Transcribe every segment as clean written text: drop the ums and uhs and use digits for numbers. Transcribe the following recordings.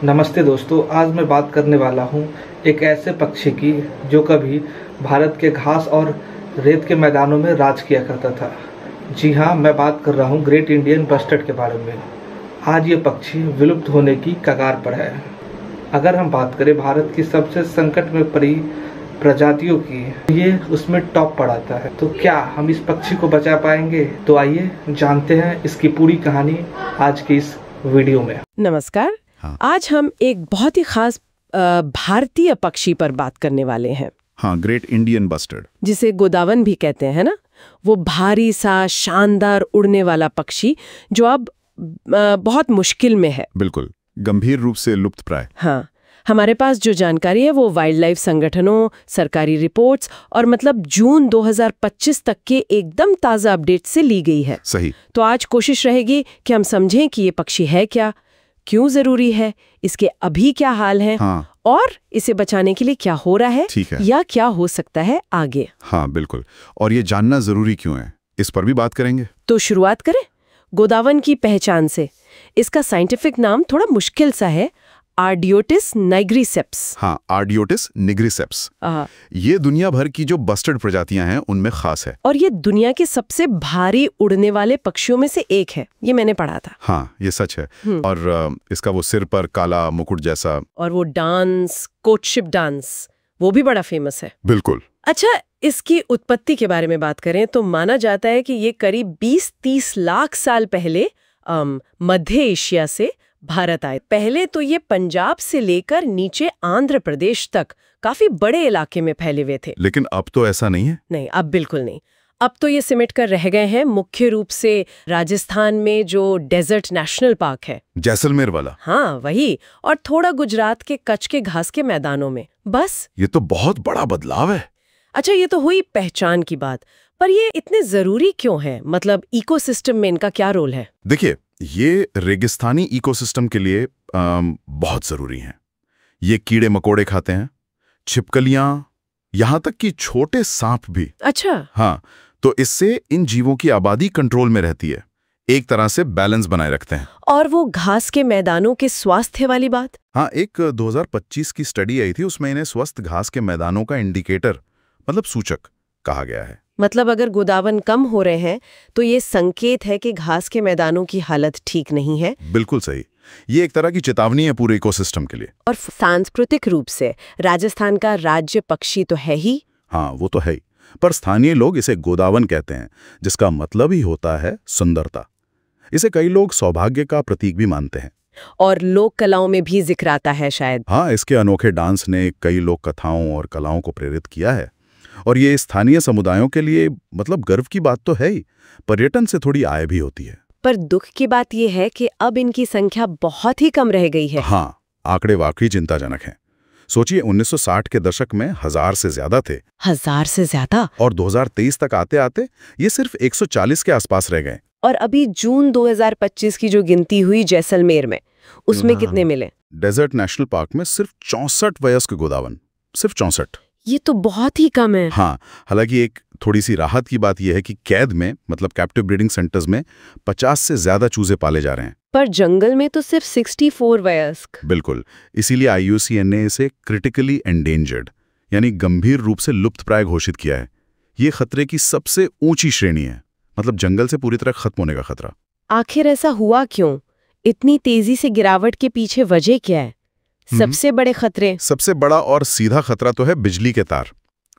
नमस्ते दोस्तों, आज मैं बात करने वाला हूँ एक ऐसे पक्षी की जो कभी भारत के घास और रेत के मैदानों में राज किया करता था। जी हाँ, मैं बात कर रहा हूँ ग्रेट इंडियन बस्टर्ड के बारे में। आज ये पक्षी विलुप्त होने की कगार पर है। अगर हम बात करें भारत की सबसे संकट में पड़ी प्रजातियों की, ये उसमें टॉप पर आता है। तो क्या हम इस पक्षी को बचा पाएंगे? तो आइए जानते हैं इसकी पूरी कहानी आज की इस वीडियो में। नमस्कार। हाँ। आज हम एक बहुत ही खास भारतीय पक्षी पर बात करने वाले हैं। हाँ, ग्रेट इंडियन बस्टर्ड, जिसे गोदावन भी कहते हैं ना। वो भारी सा शानदार उड़ने वाला पक्षी जो अब बहुत मुश्किल में है। बिल्कुल गंभीर रूप से लुप्त प्राय। हाँ, हमारे पास जो जानकारी है वो वाइल्ड लाइफ संगठनों, सरकारी रिपोर्ट्स और मतलब जून 2025 तक के एकदम ताज़ा अपडेट से ली गई है। सही। तो आज कोशिश रहेगी कि हम समझें कि ये पक्षी है क्या, क्यों जरूरी है, इसके अभी क्या हाल है, हाँ। और इसे बचाने के लिए क्या हो रहा है, ठीक है। या क्या हो सकता है आगे। हाँ बिल्कुल, और ये जानना जरूरी क्यों है, इस पर भी बात करेंगे। तो शुरुआत करें गोदावन की पहचान से। इसका साइंटिफिक नाम थोड़ा मुश्किल सा है, आर्डियोटिस नाइग्रिसेप्स। हाँ, आर्डियोटिस निग्रिसेप्स। ये दुनिया भर की जो बस्टर्ड प्रजातियां हैं उनमें खास है। और ये दुनिया के सबसे भारी उड़ने वाले पक्षियों में से एक है, ये मैंने पढ़ा था। हाँ, ये सच है। और इसका वो सिर पर काला मुकुट जैसा, और वो डांस, कोर्टशिप डांस, वो भी बड़ा फेमस है। बिल्कुल। अच्छा, इसकी उत्पत्ति के बारे में बात करें तो माना जाता है कि ये करीब 20-30 लाख साल पहले मध्य एशिया से भारत आए। पहले तो ये पंजाब से लेकर नीचे आंध्र प्रदेश तक काफी बड़े इलाके में फैले हुए थे। लेकिन अब तो ऐसा नहीं है। नहीं, अब बिल्कुल नहीं। अब तो ये सिमट कर रह गए हैं मुख्य रूप से राजस्थान में जो डेजर्ट नेशनल पार्क है, जैसलमेर वाला। हाँ वही, और थोड़ा गुजरात के कच्छ के घास के मैदानों में। बस ये तो बहुत बड़ा बदलाव है। अच्छा, ये तो हुई पहचान की बात, पर ये इतने जरूरी क्यों है? मतलब इकोसिस्टम में इनका क्या रोल है? देखिए, ये रेगिस्तानी इकोसिस्टम के लिए बहुत जरूरी हैं। ये कीड़े मकोड़े खाते हैं, छिपकलियां, यहाँ तक कि छोटे सांप भी। अच्छा। हाँ, तो इससे इन जीवों की आबादी कंट्रोल में रहती है, एक तरह से बैलेंस बनाए रखते हैं। और वो घास के मैदानों के स्वास्थ्य वाली बात? हाँ, एक 2025 की स्टडी आई थी, उसमें इन्हें स्वस्थ घास के मैदानों का इंडिकेटर मतलब सूचक कहा गया है। मतलब अगर गोदावन कम हो रहे हैं तो ये संकेत है कि घास के मैदानों की हालत ठीक नहीं है। बिल्कुल सही, ये एक तरह की चेतावनी है पूरे इकोसिस्टम के लिए। और सांस्कृतिक रूप से राजस्थान का राज्य पक्षी तो है ही। हाँ, वो तो है ही, पर स्थानीय लोग इसे गोदावन कहते हैं, जिसका मतलब ही होता है सुंदरता। इसे कई लोग सौभाग्य का प्रतीक भी मानते हैं। और लोक कलाओं में भी जिक्र आता है शायद। हाँ, इसके अनोखे डांस ने कई लोक कथाओं और कलाओं को प्रेरित किया है, और ये स्थानीय समुदायों के लिए मतलब गर्व की बात तो है ही, पर्यटन से थोड़ी आय भी होती है। पर दुख की बात यह है कि अब इनकी संख्या बहुत ही कम रह गई है। हाँ, आंकड़े वाकई चिंताजनक हैं। सोचिए, 1960 के दशक में 1000 से ज्यादा थे। 1000 से ज्यादा? और 2023 तक आते आते ये सिर्फ 140 के आसपास रह गए। और अभी जून 2025 की जो गिनती हुई जैसलमेर में, उसमें कितने मिले? डेजर्ट नेशनल पार्क में सिर्फ 64 वयस्क गोदावन, सिर्फ 64। ये तो बहुत ही कम है। हाँ, हालांकि एक थोड़ी सी राहत की बात यह है कि कैद में मतलब कैप्टिव ब्रीडिंग सेंटर्स में 50 से ज्यादा चूजे पाले जा रहे हैं। पर जंगल में तो सिर्फ 64 वयस्क। बिल्कुल, इसीलिए IUCN ने इसे क्रिटिकली एंडेंजर्ड यानी गंभीर रूप से लुप्तप्राय घोषित किया है। ये खतरे की सबसे ऊंची श्रेणी है, मतलब जंगल से पूरी तरह खत्म होने का खतरा। आखिर ऐसा हुआ क्यों? इतनी तेजी से गिरावट के पीछे वजह क्या है? सबसे बड़े खतरे? सबसे बड़ा और सीधा खतरा तो है बिजली के तार,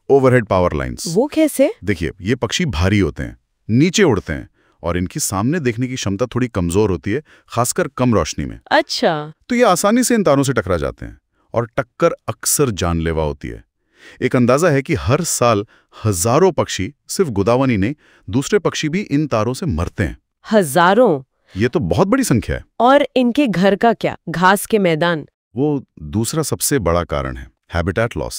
ओवरहेड पावर लाइंस। वो कैसे? देखिए, ये पक्षी भारी होते हैं, नीचे उड़ते हैं, और इनकी सामने देखने की क्षमता थोड़ी कमजोर होती है, खासकर कम रोशनी में। अच्छा। तो ये आसानी से इन तारों से टकरा जाते हैं, और टक्कर अक्सर जानलेवा होती है। एक अंदाजा है कि हर साल हजारों पक्षी, सिर्फ गोदावनी नहीं, दूसरे पक्षी भी इन तारों से मरते हैं। हजारों? ये तो बहुत बड़ी संख्या है। और इनके घर का क्या? घास के मैदान? वो दूसरा सबसे बड़ा कारण है, हैबिटेट लॉस।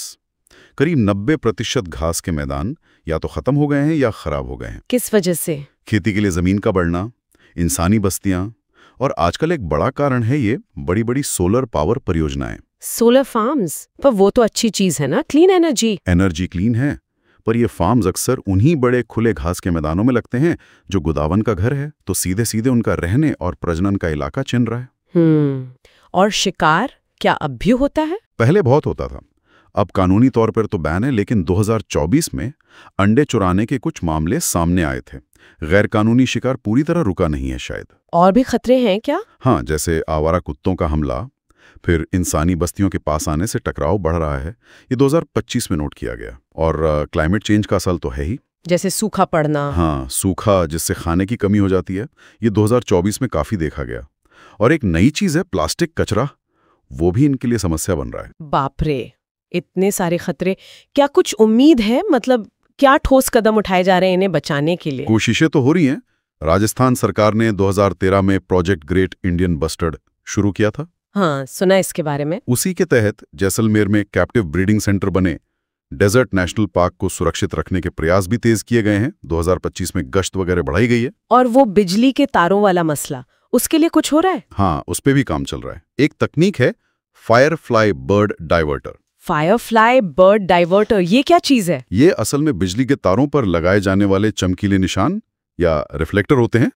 करीब 90% घास के मैदान या तो खत्म हो गए हैं या खराब हो गए हैं। किस वजह से? खेती के लिए जमीन का बढ़ना, इंसानी बस्तियां, और आजकल एक बड़ा कारण है ये बड़ी बड़ी सोलर पावर परियोजनाएं। Solar farms? पर वो तो अच्छी चीज है ना, क्लीन एनर्जी। एनर्जी क्लीन है, पर ये फार्म्स अक्सर उन्हीं बड़े खुले घास के मैदानों में लगते हैं जो गोदावन का घर है, तो सीधे सीधे उनका रहने और प्रजनन का इलाका चिन रहा है। और शिकार क्या अब भी होता है? पहले बहुत होता था, अब कानूनी तौर पर तो बैन है, लेकिन 2024 में अंडे चुराने के कुछ मामले सामने आए थे। गैर कानूनी शिकार पूरी तरह रुका नहीं है शायद। और भी खतरे हैं क्या? हाँ, जैसे आवारा कुत्तों का हमला, फिर इंसानी बस्तियों के पास आने से टकराव बढ़ रहा है, ये 2025 में नोट किया गया। और क्लाइमेट चेंज का असर तो है ही, जैसे सूखा पड़ना। हाँ, सूखा जिससे खाने की कमी हो जाती है, ये 2024 में काफी देखा गया। और एक नई चीज है प्लास्टिक कचरा, वो भी इनके लिए समस्या बन रहा है। बाप रे, इतने सारे खतरे। क्या कुछ उम्मीद है, मतलब क्या ठोस कदम उठाए जा रहे हैं इन्हें बचाने के लिए? कोशिशें तो हो रही हैं। राजस्थान सरकार ने 2013 में प्रोजेक्ट ग्रेट इंडियन बस्टर्ड शुरू किया था। हाँ, सुना इसके बारे में। उसी के तहत जैसलमेर में कैप्टिव ब्रीडिंग सेंटर बने। डेजर्ट नेशनल पार्क को सुरक्षित रखने के प्रयास भी तेज किए गए हैं। 2025 में गश्त वगैरह बढ़ाई गई है। और वो बिजली के तारों वाला मसला, उसके लिए कुछ हो रहा है? हाँ, उस पे भी काम चल रहा है। एक तकनीक है Firefly bird diverter. Firefly bird diverter, ये क्या चीज है? ये असल में बिजली के तारों पर लगाए जाने वाले चमकीले निशान या रिफ्लेक्टर होते हैं,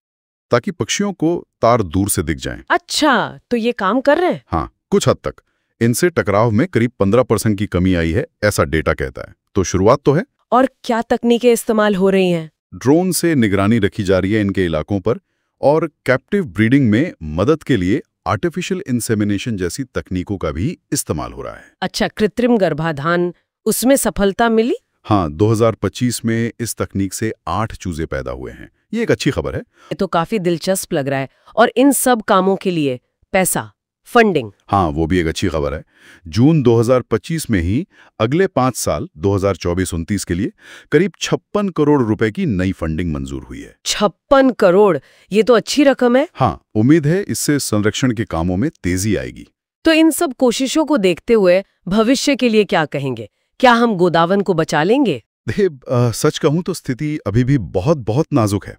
ताकि पक्षियों को तार दूर से दिख जाएं। अच्छा, तो ये काम कर रहे हैं? हाँ, कुछ हद तक। इनसे टकराव में करीब 15% की कमी आई है, ऐसा डेटा कहता है। तो शुरुआत तो है। और क्या तकनीकें इस्तेमाल हो रही हैं? ड्रोन से निगरानी रखी जा रही है इनके इलाकों पर, और कैप्टिव ब्रीडिंग में मदद के लिए आर्टिफिशियल इंसेमिनेशन जैसी तकनीकों का भी इस्तेमाल हो रहा है। अच्छा, कृत्रिम गर्भाधान, उसमें सफलता मिली? हाँ, 2025 में इस तकनीक से 8 चूजे पैदा हुए हैं। ये एक अच्छी खबर है। ये तो काफी दिलचस्प लग रहा है। और इन सब कामों के लिए पैसा, फंडिंग? हाँ, वो भी एक अच्छी खबर है। जून 2025 में ही अगले 5 साल 2024-29 के लिए करीब 56 करोड़ रुपए की नई फंडिंग मंजूर हुई है। 56 करोड़, ये तो अच्छी रकम है। हाँ, उम्मीद है इससे संरक्षण के कामों में तेजी आएगी। तो इन सब कोशिशों को देखते हुए भविष्य के लिए क्या कहेंगे? क्या हम गोदावन को बचा लेंगे? सच कहूं तो स्थिति अभी भी बहुत बहुत नाजुक है।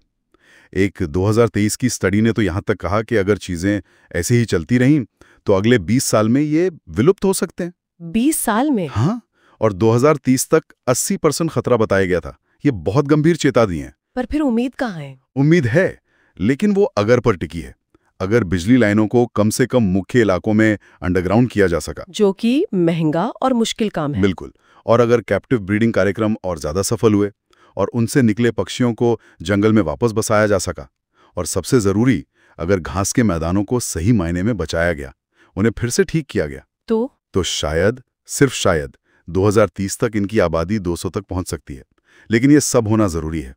एक 2023 की स्टडी ने तो यहां तक कहा कि अगर चीजें ऐसे ही चलती रहीं तो अगले 20 साल में ये विलुप्त हो सकते हैं। 20 साल में? हाँ, और 2030 तक 80% खतरा बताया गया था। ये बहुत गंभीर चेतावनी है। पर फिर उम्मीद कहाँ है? उम्मीद है, लेकिन वो अगर पर टिकी है। अगर बिजली लाइनों को कम से कम मुख्य इलाकों में अंडरग्राउंड किया जा सका, जो कि महंगा और मुश्किल काम है। बिल्कुल। और अगर कैप्टिव ब्रीडिंग कार्यक्रम और ज्यादा सफल हुए और उनसे निकले पक्षियों को जंगल में वापस बसाया जा सका, और सबसे जरूरी, अगर घास के मैदानों को सही मायने में बचाया गया, उन्हें फिर से ठीक किया गया, तो शायद, सिर्फ शायद 2030 तक इनकी आबादी 200 तक पहुंच सकती है। लेकिन ये सब होना जरूरी है।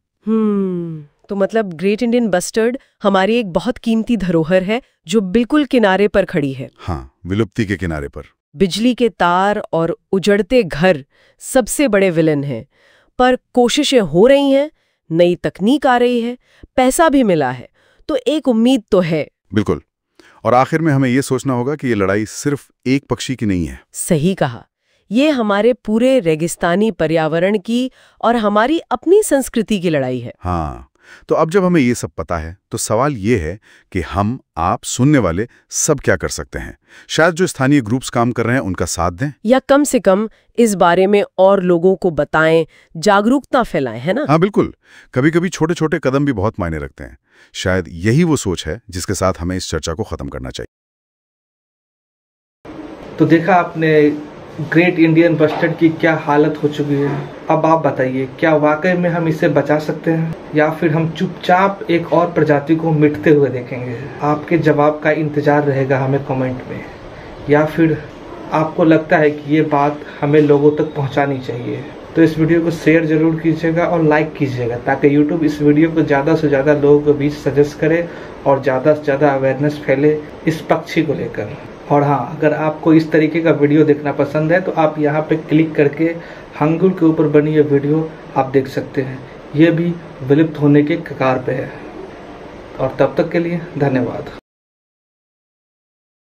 तो मतलब ग्रेट इंडियन बस्टर्ड हमारी एक बहुत कीमती धरोहर है जो बिल्कुल किनारे पर खड़ी है। हाँ, विलुप्ति के किनारे पर। बिजली के तार और उजड़ते घर सबसे बड़े विलन हैं, पर कोशिशें हो रही हैं, नई तकनीक आ रही है, पैसा भी मिला है, तो एक उम्मीद तो है। बिल्कुल। और आखिर में हमें यह सोचना होगा कि ये लड़ाई सिर्फ एक पक्षी की नहीं है। सही कहा, ये हमारे पूरे रेगिस्तानी पर्यावरण की और हमारी अपनी संस्कृति की लड़ाई है। हाँ, तो अब जब हमें ये सब पता है तो सवाल ये है कि हम, आप, सुनने वाले सब क्या कर सकते हैं? शायद जो स्थानीय ग्रुप्स काम कर रहे हैं उनका साथ दें, या कम से कम इस बारे में और लोगों को बताएं, जागरूकता फैलाएं, है ना? हाँ बिल्कुल। कभी कभी छोटे छोटे कदम भी बहुत मायने रखते हैं। शायद यही वो सोच है जिसके साथ हमें इस चर्चा को खत्म करना चाहिए। तो देखा आपने ग्रेट इंडियन बस्टर्ड की क्या हालत हो चुकी है। अब आप बताइए, क्या वाकई में हम इसे बचा सकते हैं, या फिर हम चुपचाप एक और प्रजाति को मिटते हुए देखेंगे? आपके जवाब का इंतजार रहेगा हमें कमेंट में। या फिर आपको लगता है कि ये बात हमें लोगों तक पहुंचानी चाहिए? तो इस वीडियो को शेयर जरूर कीजिएगा और लाइक कीजिएगा, ताकि यूट्यूब इस वीडियो को ज़्यादा से ज़्यादा लोगों के बीच सजेस्ट करे और ज़्यादा से ज़्यादा अवेयरनेस फैले इस पक्षी को लेकर। और हाँ, अगर आपको इस तरीके का वीडियो देखना पसंद है तो आप यहाँ पे क्लिक करके हंगुल के ऊपर बनी ये वीडियो आप देख सकते हैं। ये भी विलुप्त होने के कगार पे है। और तब तक के लिए धन्यवाद।